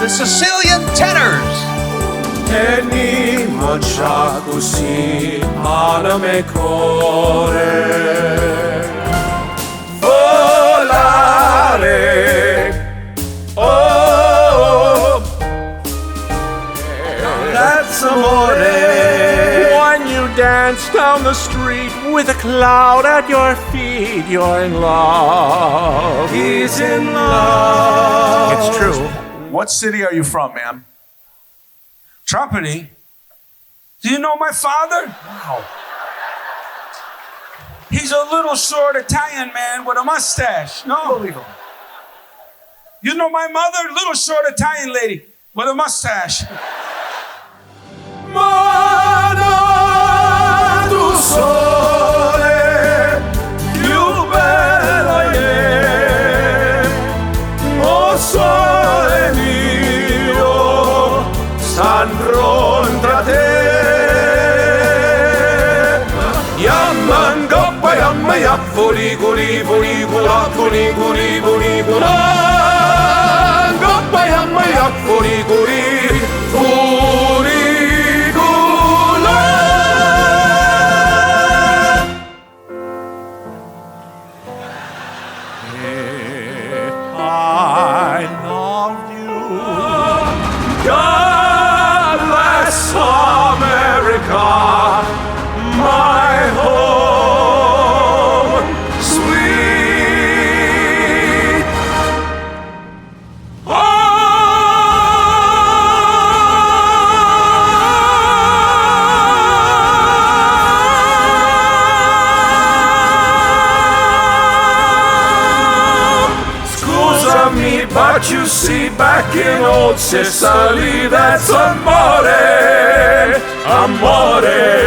the Sicilian Tenors. Tenimoci così anime core volare. Oh, that's amore. When you dance down the street with a cloud at your feet, you're in love. He's in love. It's true. What city are you from, ma'am? Trapani. Do you know my father? Wow. He's a little short Italian man with a mustache. No? Believe him. You know my mother? Little short Italian lady with a mustache. Mana tu sole, più bella è, o sole mio, stanno tra te. Yamman goppa yamma yaffoli guli guli gula guli guli guli gula. Goppa yamma yaffoli guli guli. I love you. God bless America, my home, sweet Scusami, but you see, back in old Sicily, that's amore, amore.